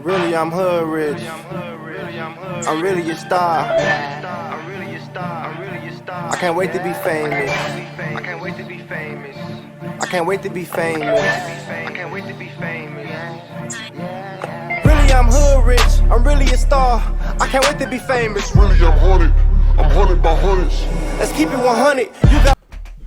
Really, I'm hood rich. I'm really a star. I can't wait to be famous. I can't wait to be famous. I can't wait to be famous. I can't wait to be famous. Really, I'm hood rich. I'm really a star. I can't wait to be famous. Really, I'm haunted. I'm haunted by hundreds. Let's keep it 100. You got.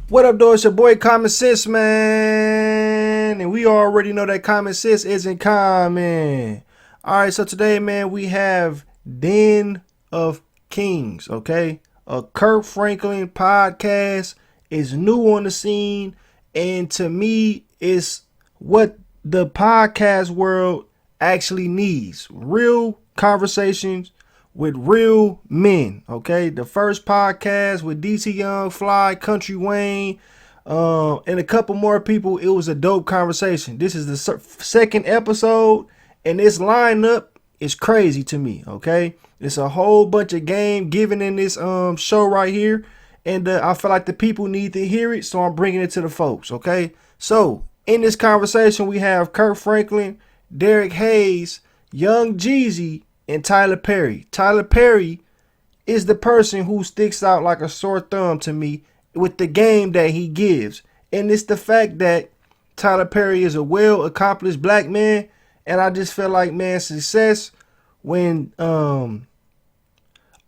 What up, though? It's your boy Common Sense, man. And we already know that common sense isn't common. Alright, so today, man, we have Den of Kings, okay? A Kirk Franklin podcast is new on the scene. And to me, it's what the podcast world actually needs. Real conversations with real men, okay? The first podcast with DC Young, Fly, Country Wayne, and a couple more people, it was a dope conversation. This is the second episode, and this lineup is crazy to me, okay? It's a whole bunch of game given in this show right here, and I feel like the people need to hear it, so I'm bringing it to the folks, okay? So, in this conversation, we have Kirk Franklin, Derek Hayes, Young Jeezy, and Tyler Perry. Tyler Perry is the person who sticks out like a sore thumb to me with the game that he gives. And it's the fact that Tyler Perry is a well-accomplished black man. And I just feel like, man, success, when a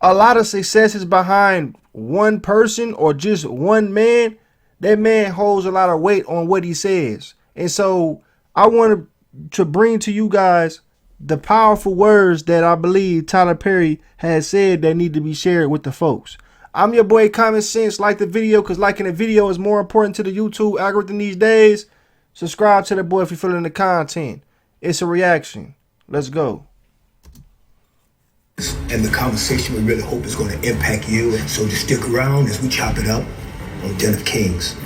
lot of success is behind one person or just one man, that man holds a lot of weight on what he says. And so I want to bring to you guys the powerful words that I believe Tyler Perry has said that need to be shared with the folks. I'm your boy Common Sense. Like the video, because liking the video is more important to the YouTube algorithm these days. Subscribe to the boy if you're feeling the content. It's a reaction. Let's go. And the conversation we really hope is going to impact you. And so just stick around as we chop it up on Den of Kings.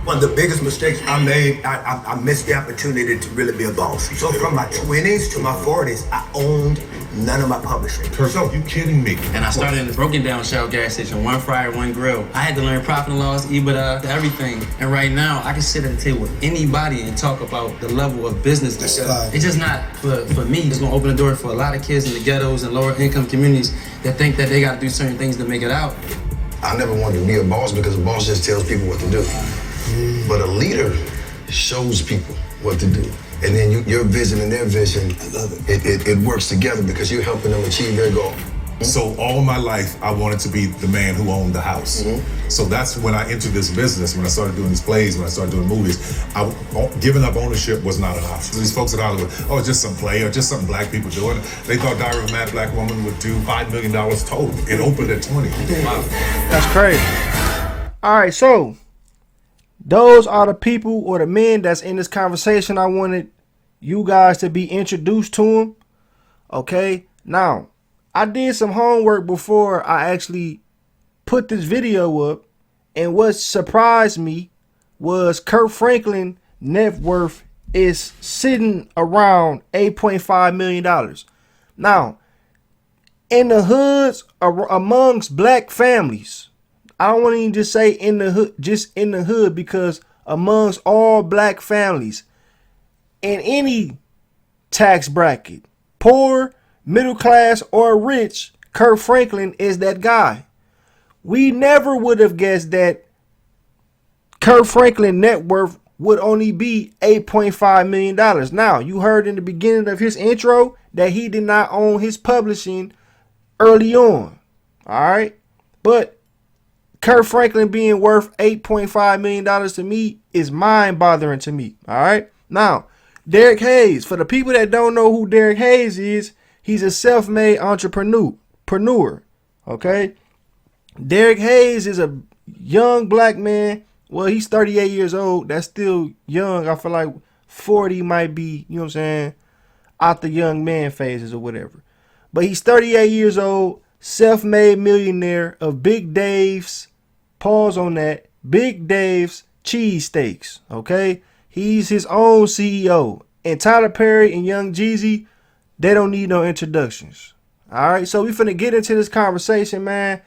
One of the biggest mistakes I made, I missed the opportunity to really be a boss. So from my 20s to my 40s, I owned none of my publishing. So you kidding me? And I started in a broken down Shell gas station, one fryer, one grill. I had to learn profit and loss, EBITDA, everything. And right now, I can sit at the table with anybody and talk about the level of business. It's just not for me. It's gonna open the door for a lot of kids in the ghettos and lower income communities that think that they gotta do certain things to make it out. I never wanted to be a boss because a boss just tells people what to do. But a leader shows people what to do. And then your vision and their vision, I love it. It works together because you're helping them achieve their goal. So all my life, I wanted to be the man who owned the house. So that's when I entered this business, when I started doing these plays, when I started doing movies. Giving up ownership was not an option. These folks in Hollywood, oh, it's just some play or just something black people doing. They thought Diary of a Mad Black Woman would do $5 million total. It opened at 20. Wow. That's crazy. All right, so those are the people or the men that's in this conversation. I wanted you guys to be introduced to them. Okay. Now, I did some homework before I actually put this video up. And what surprised me was Kirk Franklin net worth is sitting around $8.5 million. Now, in the hoods, amongst black families, I don't want to even just say in the hood, just in the hood, because amongst all black families in any tax bracket, poor, middle class, or rich, Kirk Franklin is that guy. We never would have guessed that Kirk Franklin net worth would only be $8.5 million. Now, you heard in the beginning of his intro that he did not own his publishing early on. All right. But Kirk Franklin being worth $8.5 million to me is mind-bothering to me. All right. Now, Derek Hayes. For the people that don't know who Derek Hayes is, he's a self-made entrepreneur. Okay. Derek Hayes is a young black man. Well, he's 38 years old. That's still young. I feel like 40 might be, you know what I'm saying, out the young man phases or whatever. But he's 38 years old, self-made millionaire of Big Dave's, pause on that, Big Dave's cheesesteaks, okay? He's his own CEO. And Tyler Perry and Young Jeezy, they don't need no introductions. All right, so we finna get into this conversation, man.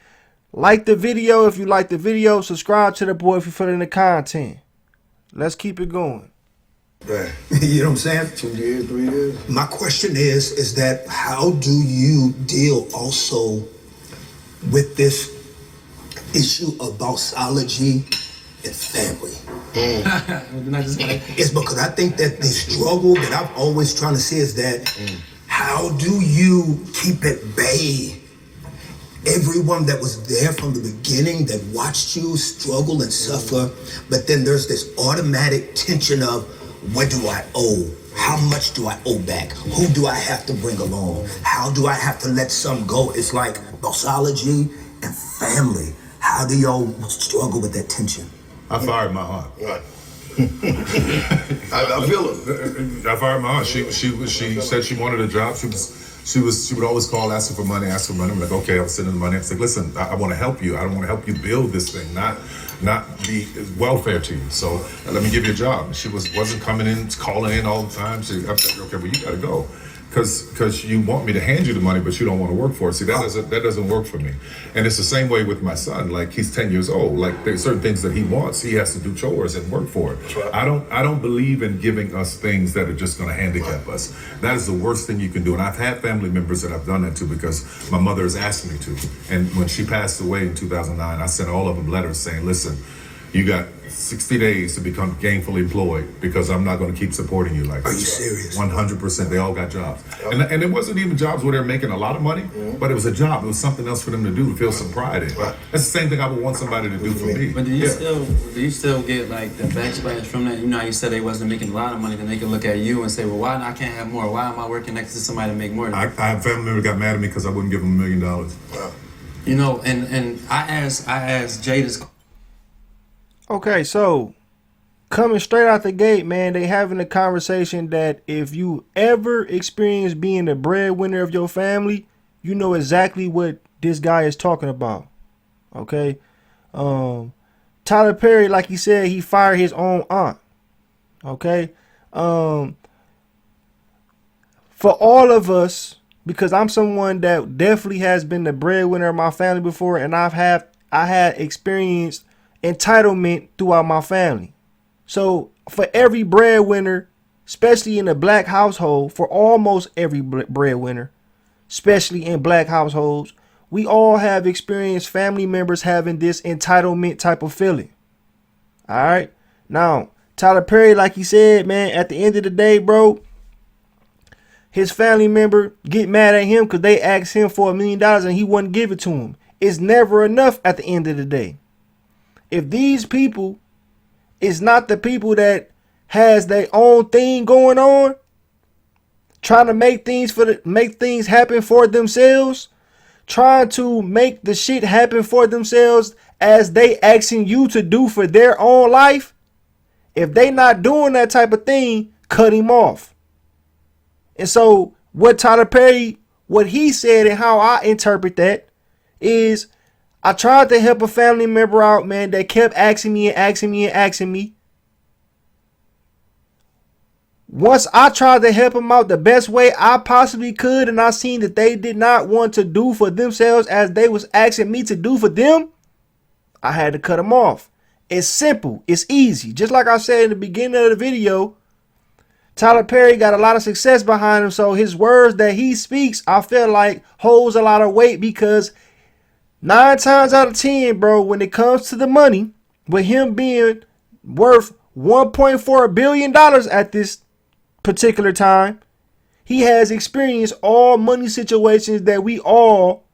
Like the video if you like the video. Subscribe to the boy if you're feeling the content. Let's keep it going. Right. You know what I'm saying? 2 years, 3 years. My question is that how do you deal also with this issue of bossology and family? It's because I think that the struggle that I'm always trying to see is that how do you keep at bay everyone that was there from the beginning that watched you struggle and suffer, but then there's this automatic tension of what do I owe? How much do I owe back? Who do I have to bring along? How do I have to let some go? It's like bossology and family. How do y'all struggle with that tension? I fired my aunt. Right. I feel it. I fired my aunt. She said she wanted a job. She would always call asking for money. I'm like, okay, I'll send her the money. I was like, listen, I want to help you. I don't want to help you build this thing, not be welfare to you. So let me give you a job. And she wasn't coming in, calling in all the time. I was like, okay, well, you got to go. Because you want me to hand you the money, but you don't want to work for it. See, that doesn't work for me. And it's the same way with my son. Like, he's 10 years old. Like, there's certain things that he wants. He has to do chores and work for it. Right. I don't believe in giving us things that are just going to handicap us. That is the worst thing you can do. And I've had family members that I've done that to because my mother has asked me to. And when she passed away in 2009, I sent all of them letters saying, listen, you got 60 days to become gainfully employed because I'm not going to keep supporting you like Are this. you serious? 100%. They all got jobs. And it wasn't even jobs where they're making a lot of money, but it was a job. It was something else for them to do, to feel some pride in. Right. That's the same thing I would want somebody to do for me. But do you still get like the backslash from that? You know how you said they wasn't making a lot of money, then they can look at you and say, well, why I can't have more? Why am I working next to somebody to make more? I have family members got mad at me because I wouldn't give them $1 million. Wow. You know, and I asked Jay this. Okay, so coming straight out the gate, man, they having a conversation that if you ever experience being the breadwinner of your family, you know exactly what this guy is talking about. Okay, Tyler Perry, like he said, he fired his own aunt. Okay, for all of us, because I'm someone that definitely has been the breadwinner of my family before, and I had experienced entitlement throughout my family. So for every breadwinner, especially in a black household, for almost every breadwinner, especially in black households, we all have experienced family members having this entitlement type of feeling. All right. Now, Tyler Perry, like he said, man, at the end of the day, bro, his family member get mad at him because they asked him for $1 million and he wouldn't give it to him. It's never enough at the end of the day. If these people is not the people that has their own thing going on, trying to make things happen for themselves, trying to make the shit happen for themselves as they asking you to do for their own life, if they not doing that type of thing, cut him off. And so what Tyler Perry, what he said and how I interpret that is, I tried to help a family member out, man, that kept asking me. Once I tried to help them out the best way I possibly could, and I seen that they did not want to do for themselves as they was asking me to do for them, I had to cut them off. It's simple. It's easy. Just like I said in the beginning of the video, Tyler Perry got a lot of success behind him, so his words that he speaks, I feel like holds a lot of weight because 9 times out of 10, bro, when it comes to the money, with him being worth $1.4 billion at this particular time, he has experienced all money situations that we all,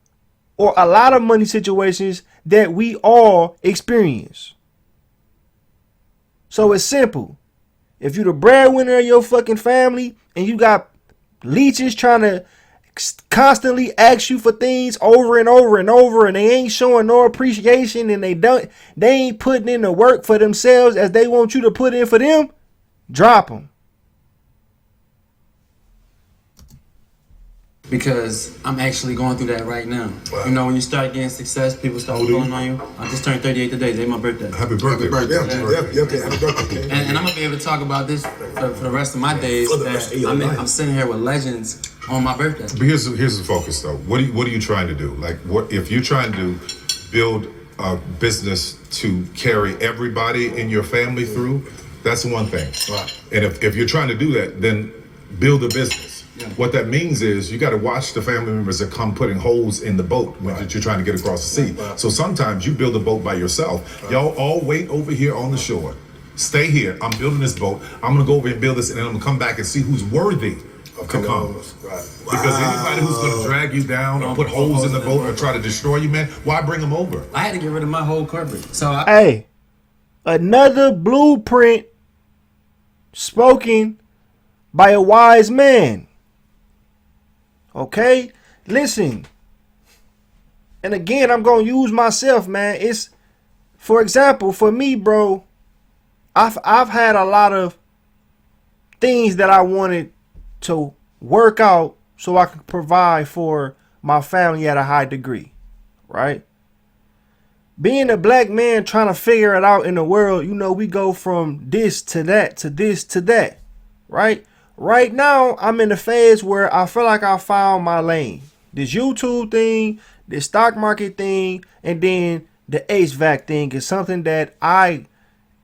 or a lot of money situations that we all experience. So it's simple. If you're the breadwinner of your fucking family and you got leeches trying to constantly ask you for things over and over and over, and they ain't showing no appreciation, and they ain't putting in the work for themselves as they want you to put in for them, drop them. Because I'm actually going through that right now. Wow. You know, when you start getting success, people start pulling on you. I just turned 38 today. Today's my birthday. Happy birthday. Happy birthday. Yeah, happy birthday. And I'm going to be able to talk about this for the rest of my days. For the rest of your life. I'm sitting here with legends on my birthday. But here's the focus, though. What are you trying to do? Like, what if you're trying to build a business to carry everybody in your family through? That's one thing. Right. And if you're trying to do that, then build a business. Yeah. What that means is you got to watch the family members that come putting holes in the boat when you're trying to get across the sea. Right. So sometimes you build a boat by yourself. Right. Y'all all wait over here on the shore. Stay here. I'm building this boat. I'm going to go over and build this, and then I'm going to come back and see who's worthy to come. Right. Because anybody who's going to drag you down or put holes in the boat or try to destroy you, man, why bring them over? I had to get rid of my whole corporate. So Hey, another blueprint spoken by a wise man. Okay? Listen. And again, I'm going to use myself, man. It's, for example, for me, bro, I've had a lot of things that I wanted to work out so I could provide for my family at a high degree, right? Being a black man trying to figure it out in the world, you know, we go from this to that to this to that, right? Right now, I'm in a phase where I feel like I found my lane. This YouTube thing, this stock market thing, and then the HVAC thing is something that I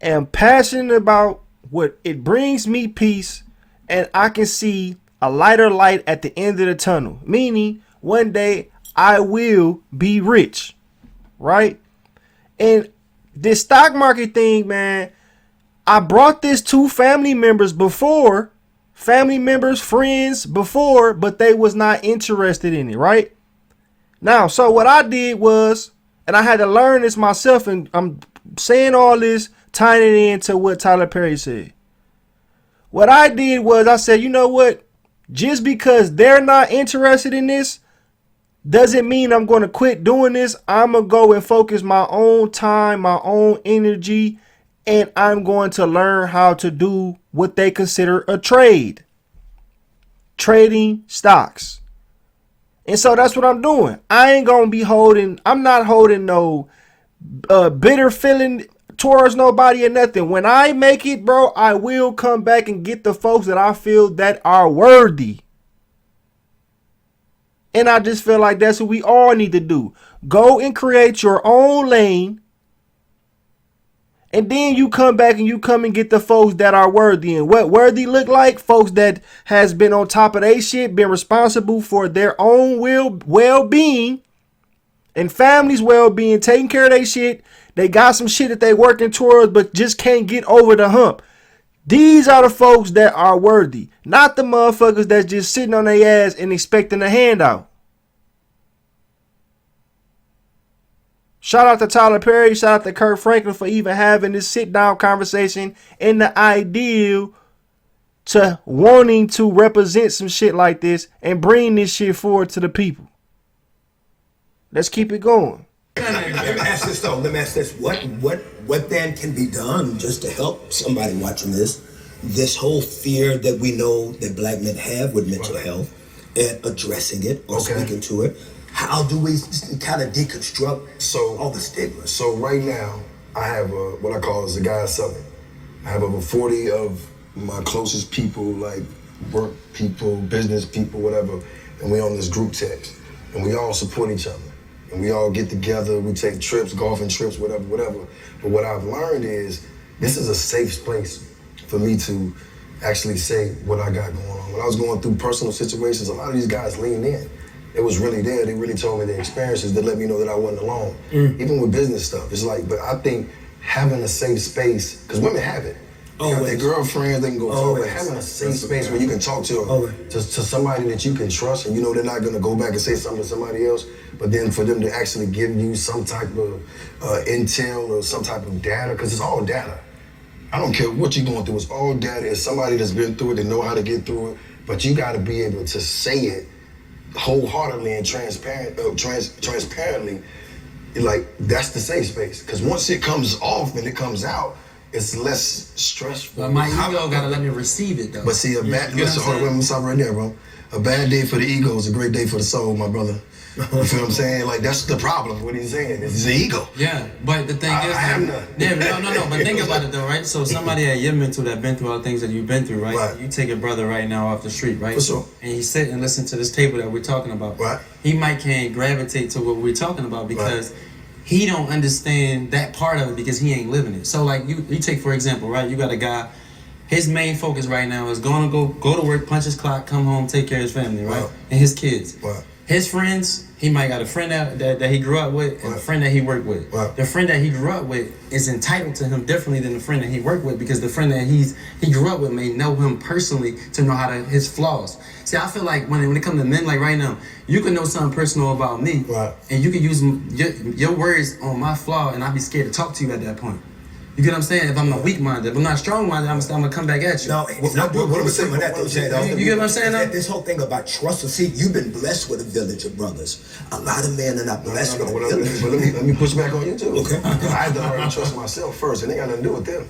am passionate about. What it brings me peace, and I can see a lighter light at the end of the tunnel. Meaning, one day I will be rich, right? And this stock market thing, man, I brought this to family members before, friends before, but they was not interested in it, right? Now, so what I did was, and I had to learn this myself, and I'm saying all this, tying it into what Tyler Perry said. What I did was I said, you know what? Just because they're not interested in this doesn't mean I'm going to quit doing this. I'm going to go and focus my own time, my own energy, and I'm going to learn how to do what they consider a trade. Trading stocks. And so that's what I'm doing. I ain't going to be I'm not holding no bitter feeling towards nobody or nothing. When I make it, bro, I will come back and get the folks that I feel that are worthy. And I just feel like that's what we all need to do. Go and create your own lane. And then you come back and you come and get the folks that are worthy. And what worthy look like? Folks that has been on top of their shit, been responsible for their own well-being and family's well-being, taking care of their shit. They got some shit that they working towards, but just can't get over the hump. These are the folks that are worthy, not the motherfuckers that's just sitting on their ass and expecting a handout. Shout out to Tyler Perry, shout out to Kirk Franklin for even having this sit-down conversation and the ideal to wanting to represent some shit like this and bring this shit forward to the people. Let's keep it going. Let me ask this though. Let me ask this. What then can be done just to help somebody watching this whole fear that we know that black men have with mental health and addressing it or speaking to it? How do we kind of deconstruct all the stigma? So right now, I have what I call as a guy summit. I have over 40 of my closest people, like work people, business people, whatever, and we on this group text, and we all support each other. And we all get together, we take trips, golfing trips, whatever. But what I've learned is this is a safe place for me to actually say what I got going on. When I was going through personal situations, a lot of these guys leaned in. It was really there. They really told me their experiences that let me know that I wasn't alone. Even with business stuff, it's like, but I think having a safe space, because women have it. They got their girlfriends, they can go talk, but having a safe space where you can talk to somebody that you can trust and you know they're not gonna go back and say something to somebody else, but then for them to actually give you some type of intel or some type of data, because it's all data. I don't care what you're going through, it's all data. It's somebody that's been through it, they know how to get through it, but you gotta be able to say it wholeheartedly and transparently. Like, that's the safe space. Because once it comes off and it comes out, it's less stressful. But my ego gotta let me receive it though. But see, hold on, stop right there, bro. A bad day for the ego is a great day for the soul, my brother. You feel what I'm saying? Like, that's the problem, what he's saying. It's the ego. Yeah, but the thing is, but think about it though, right? So somebody at your mental that been through all the things that you've been through, right? You take a brother right now off the street, right? For sure. And he sit and listen to this table that we're talking about. Right. He might can't gravitate to what we're talking about because he don't understand that part of it because he ain't living it. So like you take for example, right? You got a guy, his main focus right now is going to go to work, punch his clock, come home, take care of his family, right? And his kids. His friends, he might got a friend that he grew up with and a friend that he worked with. The friend that he grew up with is entitled to him differently than the friend that he worked with because the friend that he grew up with may know him personally to know his flaws. See, I feel like when it comes to men, like right now, you can know something personal about me, and you can use your words on my flaw, and I'd be scared to talk to you at that point. You get what I'm saying? If I'm not weak-minded, if I'm not strong-minded, I'm gonna come back at you. No, it's not what I'm saying that though, Chad. You get what I'm saying? This whole thing about trust. See, you've been blessed with a village of brothers. A lot of men are not blessed with a village. But let me push back on you too. Okay. I had to learn to trust myself first, and it ain't got nothing to do with them.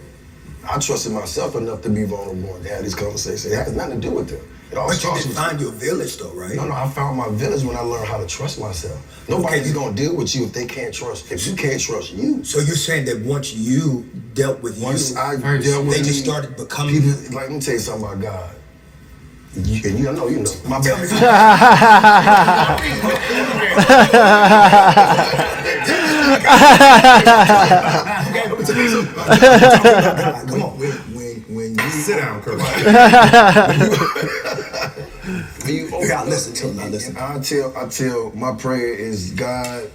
I trusted myself enough to be vulnerable and have these conversations. It has nothing to do with them. But you didn't find your village though, right? No, I found my village when I learned how to trust myself. Nobody's gonna deal with you if they can't trust. If you can't trust you. So you're saying that once you dealt with I dealt with they just started becoming people. Like, let me tell you something about God. I know you know. My bad. Come on, when you Sit down, Kirk. you gotta listen to him. I listen. I tell my prayer is, God,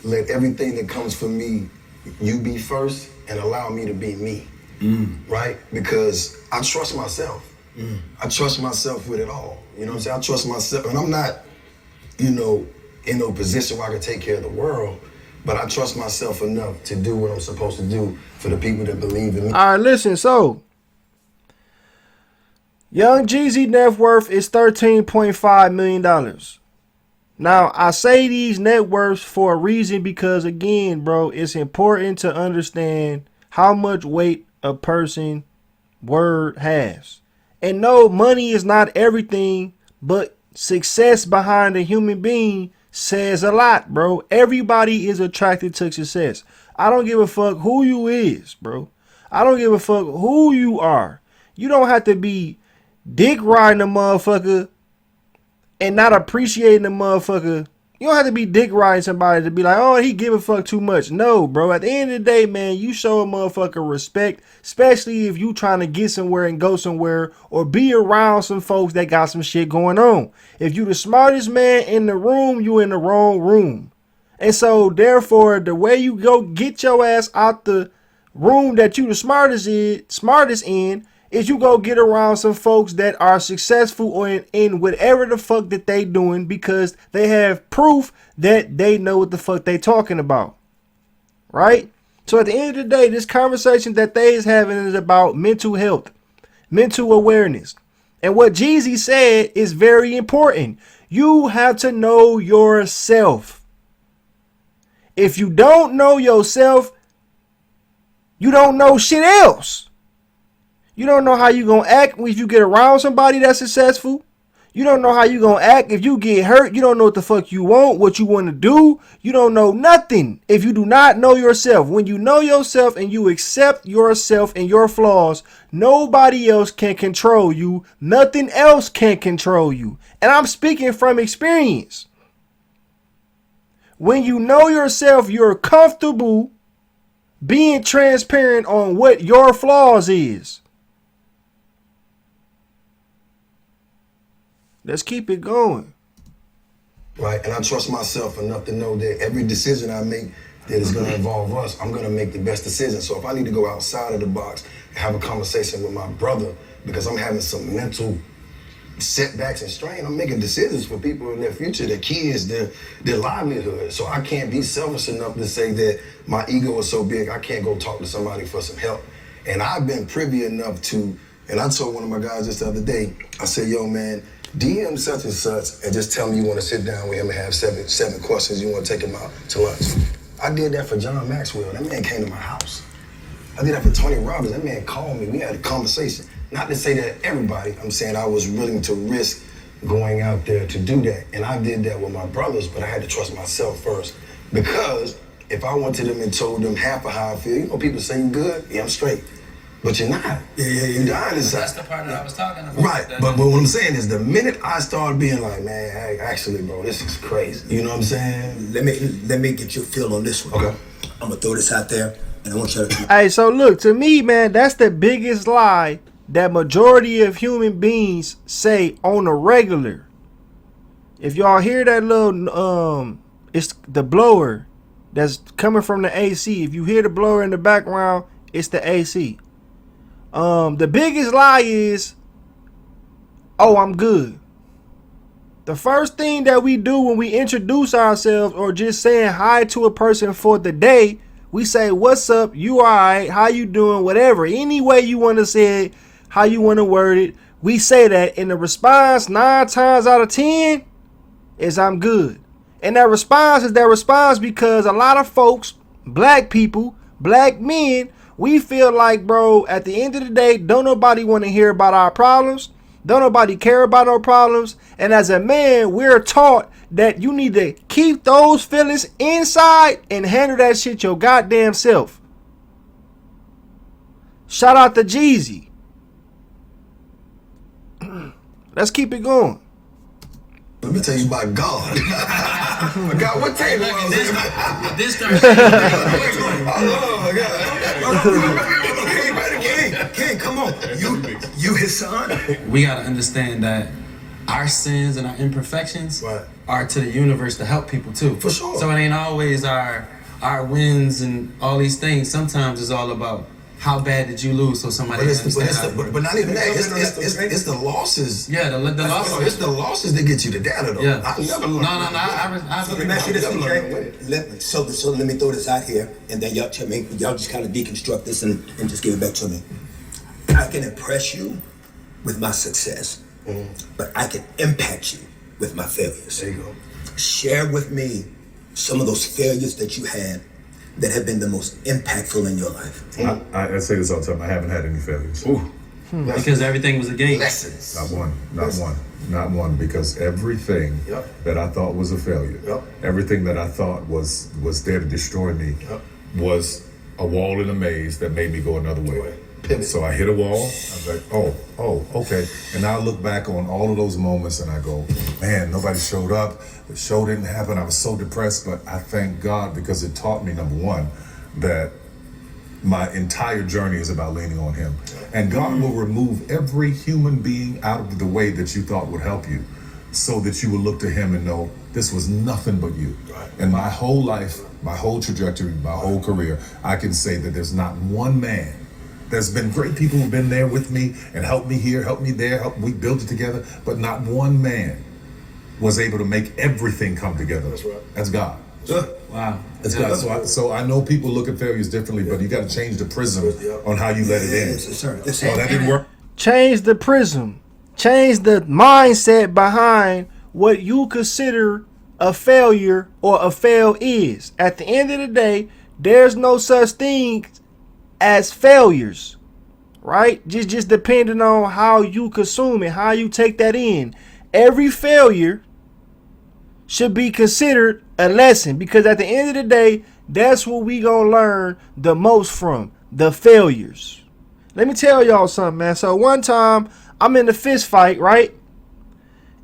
let everything that comes from me, you be first and allow me to be me. Right? Because I trust myself. I trust myself with it all. You know what I'm saying? I trust myself, and I'm not, in no position where I can take care of the world, but I trust myself enough to do what I'm supposed to do for the people that believe in me. All right, listen. So, Young Jeezy net worth is $13.5 million. Now, I say these net worths for a reason because, again, bro, it's important to understand how much weight a person word has. And no, money is not everything, but success behind a human being says a lot, bro. Everybody is attracted to success. I don't give a fuck who you is, bro. I don't give a fuck who you are. You don't have to be dick riding a motherfucker and not appreciating the motherfucker. You don't have to be dick riding somebody to be like, oh, he give a fuck too much. No, bro. At the end of the day, man, you show a motherfucker respect, especially if you trying to get somewhere and go somewhere or be around some folks that got some shit going on. If you the smartest man in the room, you in the wrong room. And so, therefore, the way you go get your ass out the room that you the smartest in is you go get around some folks that are successful or in whatever the fuck that they doing because they have proof that they know what the fuck they talking about. Right? So at the end of the day, this conversation that they is having is about mental health, mental awareness. And what Jeezy said is very important. You have to know yourself. If you don't know yourself, you don't know shit else. You don't know how you gonna act if you get around somebody that's successful. You don't know how you gonna act if you get hurt. You don't know what the fuck you want, what you want to do. You don't know nothing if you do not know yourself. When you know yourself and you accept yourself and your flaws, nobody else can control you. Nothing else can control you. And I'm speaking from experience. When you know yourself, you're comfortable being transparent on what your flaws is. Let's keep it going. Right, and I trust myself enough to know that every decision I make that is going to involve us, I'm going to make the best decision. So if I need to go outside of the box and have a conversation with my brother because I'm having some mental setbacks and strain, I'm making decisions for people in their future, their kids, their livelihood. So I can't be selfish enough to say that my ego is so big I can't go talk to somebody for some help. And I've been privy enough to, and I told one of my guys just the other day, I said, yo, man, DM such and such and just tell him you want to sit down with him and have seven questions. You want to take him out to lunch. I did that for John Maxwell. That man came to my house. I did that for Tony Robbins. That man called me. We had a conversation. Not to say that everybody, I'm saying I was willing to risk going out there to do that. And I did that with my brothers, but I had to trust myself first. Because if I went to them and told them half of how I feel, people say, you good? Yeah, I'm straight. but you're not. You're dying inside. That's the part that I was talking about. Right, but what I'm saying is the minute I started being like, man, hey, actually, bro, this is crazy. You know what I'm saying? Let me get your feel on this one. Okay. I'm gonna throw this out there, and I want you to. Hey, so look, to me, man, that's the biggest lie that majority of human beings say on a regular. If y'all hear that little, it's the blower that's coming from the AC. If you hear the blower in the background, it's the AC. The biggest lie is, oh, I'm good. The first thing that we do when we introduce ourselves or just saying hi to a person for the day, we say, what's up? You all right? How you doing? Whatever. Any way you want to say it, how you want to word it, we say that. And the response 9 times out of 10 is I'm good. And that response is that response because a lot of folks, black people, black men, we feel like, bro, at the end of the day, don't nobody want to hear about our problems. Don't nobody care about our problems. And as a man, we're taught that you need to keep those feelings inside and handle that shit your goddamn self. Shout out to Jeezy. Let's keep it going. Let me tell you about God. God, what table I was in? This starts. Oh, God. King, come on. You his son? We gotta understand that our sins and our imperfections are to the universe to help people too. For sure. So it ain't always our wins and all these things. Sometimes it's all about how bad did you lose so somebody can understand. But not even that. It's the losses. Yeah, the losses. It's the losses that get you the data, though. Yeah. I never learned. I So let me ask you this, CJ. So let me throw this out here, and then y'all just kind of deconstruct this and just give it back to me. I can impress you with my success, but I can impact you with my failures. There you go. Share with me some of those failures that you had that have been the most impactful in your life. I say this all the time. I haven't had any failures. Because everything was a game. Lessons. Not one, because everything that I thought was a failure, everything that I thought was there to destroy me, was a wall in a maze that made me go another way. So I hit a wall. I was like, oh, okay. And now I look back on all of those moments and I go, man, nobody showed up. The show didn't happen. I was so depressed, but I thank God because it taught me, number one, that my entire journey is about leaning on Him. And God will remove every human being out of the way that you thought would help you so that you will look to Him and know this was nothing but you. And my whole life, my whole trajectory, my whole career, I can say that there's not one man. There's been great people who've been there with me and helped me here, helped me there, we built it together, but not one man was able to make everything come together. That's right. That's God. Wow. That's God. So I know people look at failures differently, but you got to change the prism on how you let it in. Yes, sir. Oh, that didn't work. Change the prism. Change the mindset behind what you consider a failure or a fail is. At the end of the day, there's no such thing as failures, right? Just depending on how you consume it, how you take that in. Every failure should be considered a lesson because at the end of the day, that's what we gonna learn the most from, the failures. Let me tell y'all something, man. So one time I'm in a fist fight, right?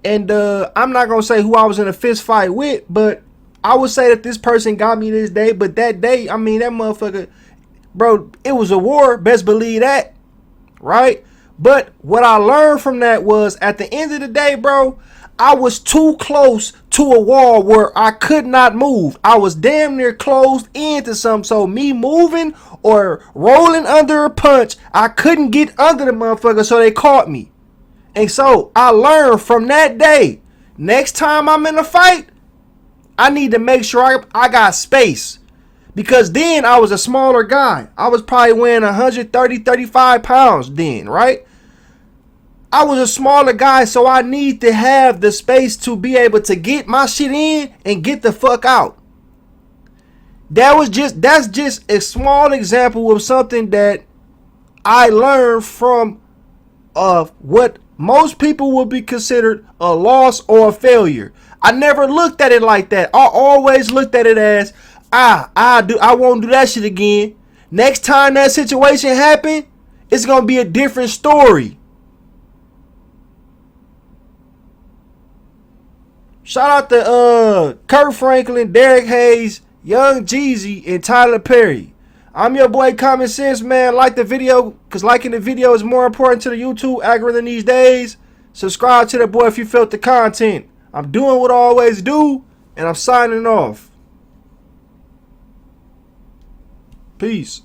And I'm not gonna say who I was in a fist fight with, but I would say that this person got me this day. But that day, I mean, that motherfucker, bro, it was a war. Best believe that, right? But what I learned from that was at the end of the day, bro, I was too close to a wall where I could not move. I was damn near closed into something. So me moving or rolling under a punch, I couldn't get under the motherfucker, so they caught me. And so I learned from that day, next time I'm in a fight, I need to make sure I got space. Because then I was a smaller guy. I was probably weighing 130, 35 pounds then, right? I was a smaller guy, so I need to have the space to be able to get my shit in and get the fuck out. That's just a small example of something that I learned from what most people would be considered a loss or a failure. I never looked at it like that. I always looked at it as, I won't do that shit again. Next time that situation happen, it's going to be a different story. Shout out to Kirk Franklin, Derek Hayes, Young Jeezy, and Tyler Perry. I'm your boy Common Sense, man. Like the video, because liking the video is more important to the YouTube algorithm these days. Subscribe to the boy if you felt the content. I'm doing what I always do, and I'm signing off. Peace.